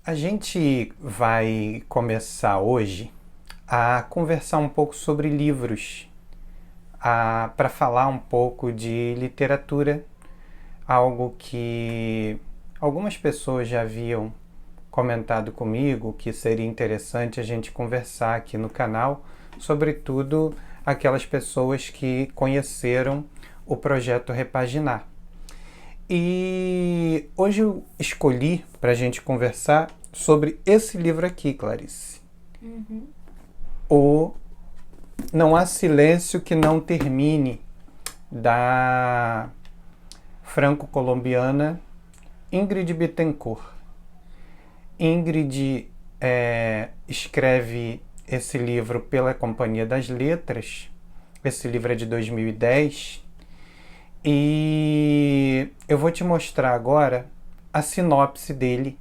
A gente vai começar hoje a conversar um pouco sobre livros, para falar um pouco de literatura, algo que algumas pessoas já haviam comentado comigo que seria interessante a gente conversar aqui no canal, sobretudo aquelas pessoas que conheceram o projeto Repaginar. E hoje eu escolhi para a gente conversar sobre esse livro aqui, Clarice. O Não Há Silêncio que Não Termine, da franco-colombiana Ingrid Betancourt. Ingrid escreve esse livro pela Companhia das Letras. Esse livro é de 2010. E eu vou te mostrar agora a sinopse dele.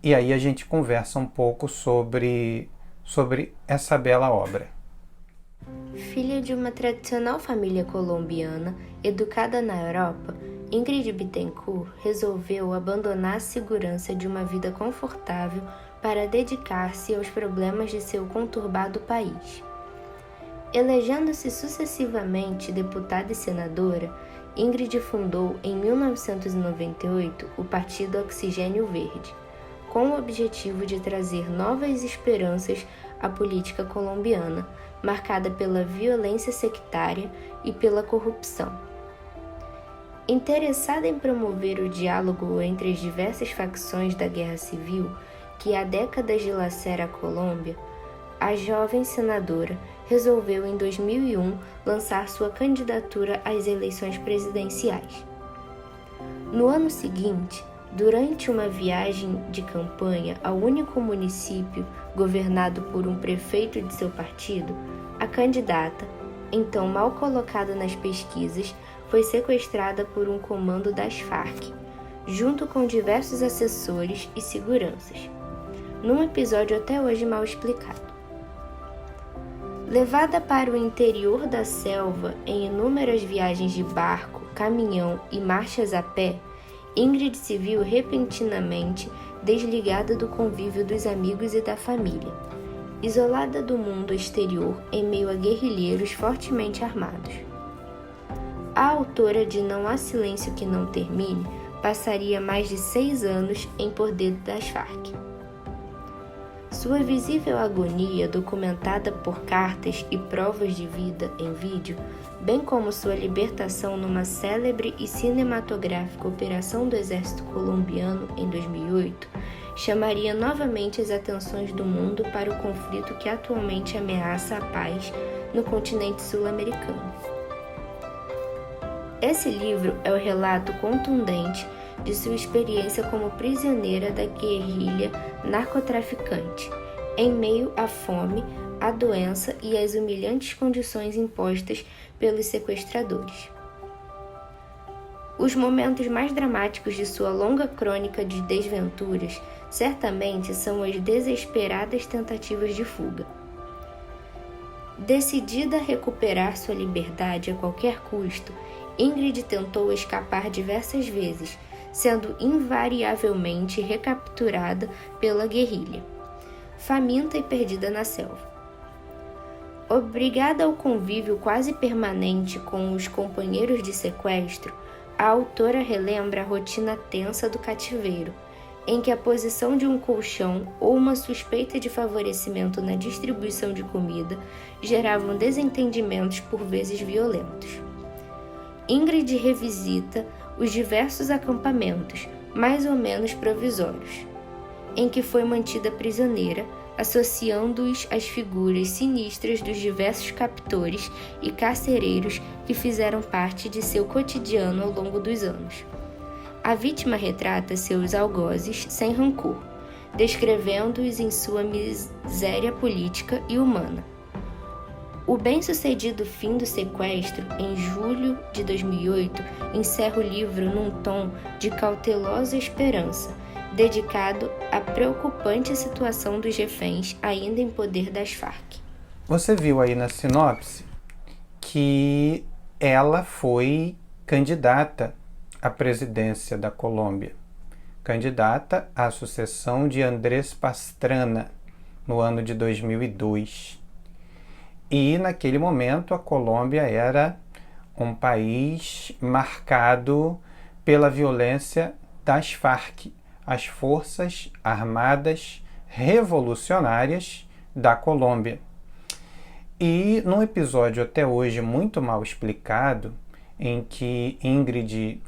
E aí a gente conversa um pouco sobre essa bela obra. Filha de uma tradicional família colombiana, educada na Europa, Ingrid Betancourt resolveu abandonar a segurança de uma vida confortável para dedicar-se aos problemas de seu conturbado país. Elegendo-se sucessivamente deputada e senadora, Ingrid fundou em 1998 o Partido Oxigênio Verde, com o objetivo de trazer novas esperanças à política colombiana, marcada pela violência sectária e pela corrupção. Interessada em promover o diálogo entre as diversas facções da guerra civil que há décadas dilacera a Colômbia, a jovem senadora resolveu em 2001 lançar sua candidatura às eleições presidenciais. No ano seguinte, durante uma viagem de campanha ao único município governado por um prefeito de seu partido, a candidata, então mal colocada nas pesquisas, foi sequestrada por um comando das Farc, junto com diversos assessores e seguranças, num episódio até hoje mal explicado. Levada para o interior da selva em inúmeras viagens de barco, caminhão e marchas a pé, Ingrid se viu repentinamente desligada do convívio dos amigos e da família, isolada do mundo exterior em meio a guerrilheiros fortemente armados. A autora de Não Há Silêncio que Não Termine passaria mais de 6 anos em poder das Farc. Sua visível agonia, documentada por cartas e provas de vida em vídeo, bem como sua libertação numa célebre e cinematográfica operação do exército colombiano em 2008, chamaria novamente as atenções do mundo para o conflito que atualmente ameaça a paz no continente sul-americano. Esse livro é o relato contundente de sua experiência como prisioneira da guerrilha narcotraficante, em meio à fome, à doença e às humilhantes condições impostas pelos sequestradores. Os momentos mais dramáticos de sua longa crônica de desventuras certamente são as desesperadas tentativas de fuga. Decidida a recuperar sua liberdade a qualquer custo, Ingrid tentou escapar diversas vezes, sendo invariavelmente recapturada pela guerrilha, faminta e perdida na selva. Obrigada ao convívio quase permanente com os companheiros de sequestro, a autora relembra a rotina tensa do cativeiro, em que a posição de um colchão ou uma suspeita de favorecimento na distribuição de comida geravam desentendimentos por vezes violentos. Ingrid revisita os diversos acampamentos, mais ou menos provisórios, em que foi mantida prisioneira, associando-os às figuras sinistras dos diversos captores e carcereiros que fizeram parte de seu cotidiano ao longo dos anos. A vítima retrata seus algozes sem rancor, descrevendo-os em sua miséria política e humana. O bem-sucedido fim do sequestro, em julho de 2008, encerra o livro num tom de cautelosa esperança, dedicado à preocupante situação dos reféns ainda em poder das Farc. Você viu aí na sinopse que ela foi candidata à presidência da Colômbia. candidata à sucessão de Andrés Pastrana, no ano de 2002. E, naquele momento, a Colômbia era um país marcado pela violência das Farc, as Forças Armadas Revolucionárias da Colômbia. E num episódio até hoje muito mal explicado, em que Ingrid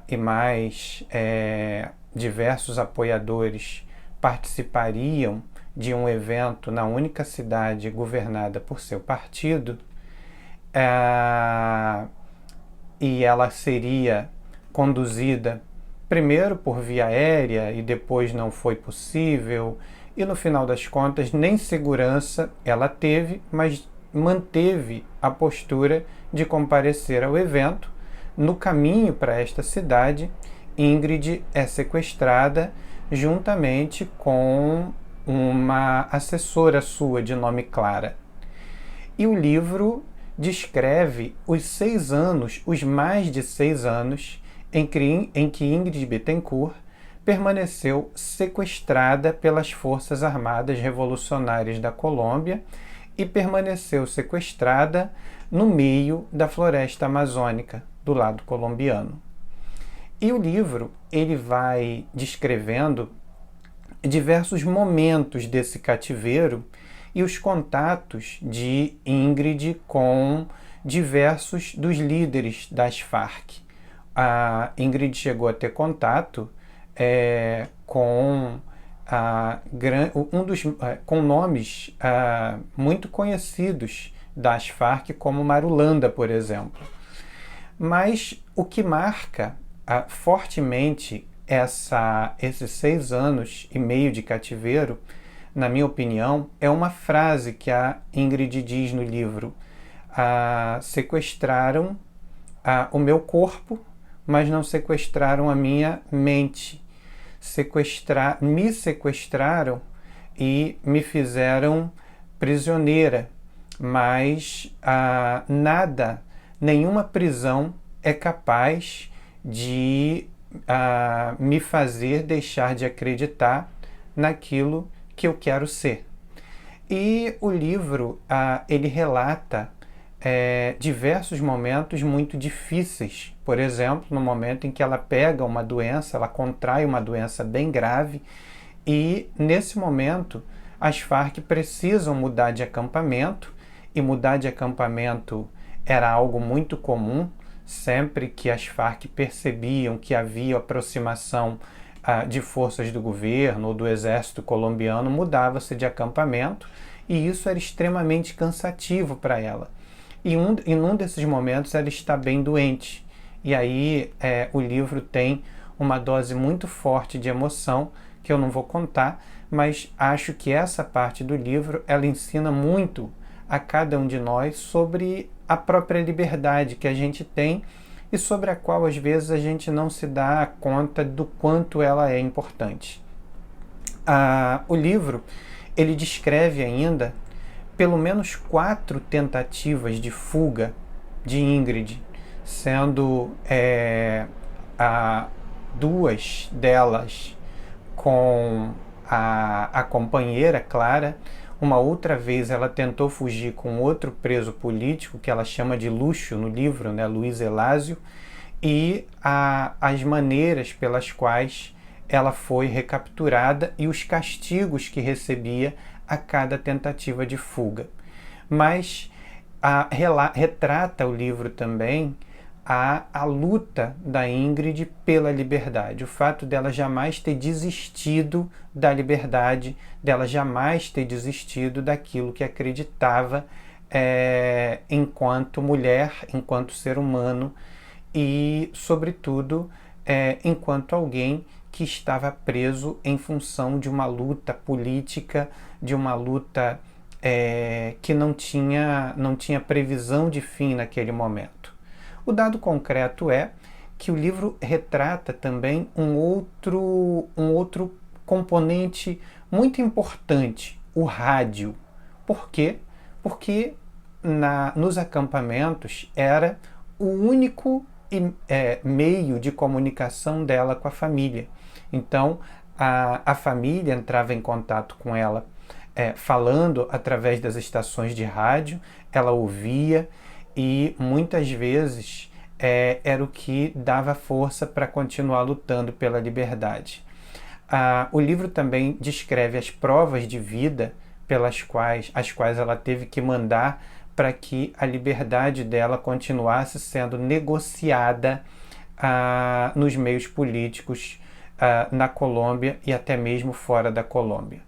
e mais diversos apoiadores participariam de um evento na única cidade governada por seu partido, e ela seria conduzida primeiro por via aérea e depois não foi possível, e no final das contas nem segurança ela teve, mas manteve a postura de comparecer ao evento. No caminho para esta cidade, Ingrid é sequestrada juntamente com uma assessora sua de nome Clara. E o livro descreve os 6 anos, os mais de 6 anos, em que Ingrid Betancourt permaneceu sequestrada pelas Forças Armadas Revolucionárias da Colômbia e permaneceu sequestrada no meio da floresta amazônica, do lado colombiano. E o livro ele vai descrevendo diversos momentos desse cativeiro e os contatos de Ingrid com diversos dos líderes das Farc. A Ingrid chegou a ter contato com com nomes muito conhecidos das Farc, como Marulanda, por exemplo. Mas o que marca fortemente esses 6 anos e meio de cativeiro, na minha opinião, é uma frase que a Ingrid diz no livro: sequestraram o meu corpo, mas não sequestraram a minha mente. Me sequestraram e me fizeram prisioneira, mas nenhuma prisão é capaz de me fazer deixar de acreditar naquilo que eu quero ser. E o livro ele relata diversos momentos muito difíceis. Por exemplo, no momento em que ela pega uma doença, ela contrai uma doença bem grave, e nesse momento as Farc precisam mudar de acampamento, e mudar de acampamento era algo muito comum. Sempre que as Farc percebiam que havia aproximação de forças do governo ou do exército colombiano, mudava-se de acampamento, e isso era extremamente cansativo para ela. E num desses momentos ela está bem doente, e aí o livro tem uma dose muito forte de emoção, que eu não vou contar, mas acho que essa parte do livro ela ensina muito a cada um de nós sobre a própria liberdade que a gente tem e sobre a qual às vezes a gente não se dá conta do quanto ela é importante. O livro ele descreve ainda pelo menos 4 tentativas de fuga de Ingrid, sendo 2 delas com a companheira Clara. Uma outra vez ela tentou fugir com outro preso político, que ela chama de Luxo no livro, né, Luiz Elásio, e as maneiras pelas quais ela foi recapturada e os castigos que recebia a cada tentativa de fuga. Mas retrata o livro também a luta da Ingrid pela liberdade, o fato dela jamais ter desistido da liberdade, dela jamais ter desistido daquilo que acreditava enquanto mulher, enquanto ser humano e, sobretudo, enquanto alguém que estava preso em função de uma luta política, de uma luta que não tinha previsão de fim naquele momento. O dado concreto é que o livro retrata também um outro componente muito importante, o rádio. Por quê? Porque nos acampamentos era o único meio de comunicação dela com a família. Então, a família entrava em contato com ela falando através das estações de rádio, ela ouvia e muitas vezes era o que dava força para continuar lutando pela liberdade. O livro também descreve as provas de vida as quais ela teve que mandar para que a liberdade dela continuasse sendo negociada nos meios políticos na Colômbia e até mesmo fora da Colômbia.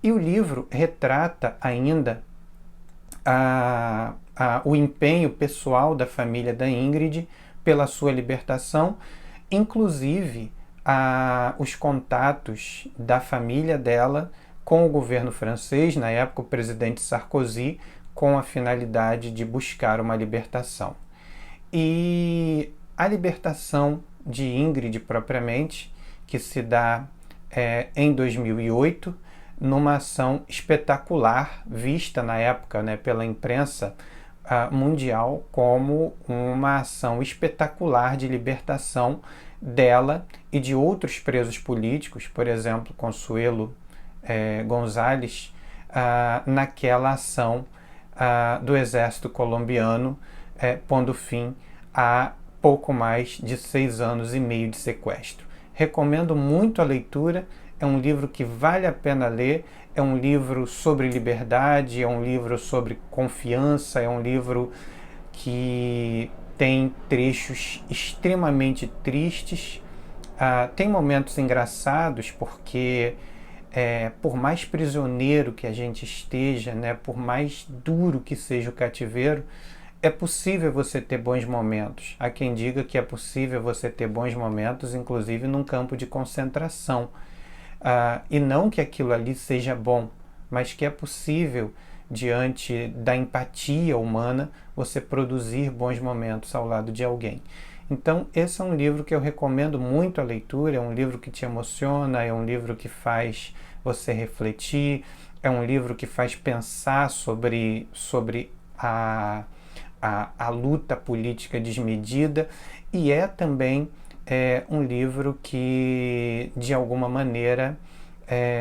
E o livro retrata ainda o empenho pessoal da família da Ingrid pela sua libertação, inclusive os contatos da família dela com o governo francês, na época o presidente Sarkozy, com a finalidade de buscar uma libertação. E a libertação de Ingrid propriamente, que se dá em 2008, numa ação espetacular, vista na época pela imprensa mundial como uma ação espetacular de libertação dela e de outros presos políticos, por exemplo, Consuelo González, naquela ação do exército colombiano, pondo fim a pouco mais de 6 anos e meio de sequestro. Recomendo muito a leitura, é um livro que vale a pena ler, é um livro sobre liberdade, é um livro sobre confiança, é um livro que tem trechos extremamente tristes, tem momentos engraçados porque por mais prisioneiro que a gente esteja, por mais duro que seja o cativeiro, é possível você ter bons momentos. Há quem diga que é possível você ter bons momentos, inclusive num campo de concentração. E não que aquilo ali seja bom, mas que é possível, diante da empatia humana, você produzir bons momentos ao lado de alguém. Então, esse é um livro que eu recomendo muito a leitura, é um livro que te emociona, é um livro que faz você refletir, é um livro que faz pensar sobre a luta política desmedida, e é também um livro que, de alguma maneira,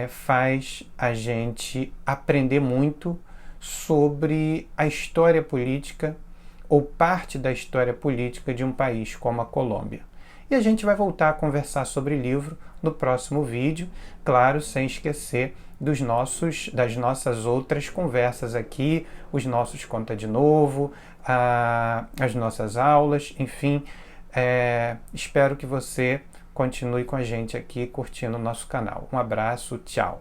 faz a gente aprender muito sobre a história política ou parte da história política de um país como a Colômbia. E a gente vai voltar a conversar sobre livro no próximo vídeo, claro, sem esquecer das nossas outras conversas aqui, os nossos Conta de Novo, as nossas aulas, enfim. Espero que você continue com a gente aqui curtindo o nosso canal. Um abraço, tchau!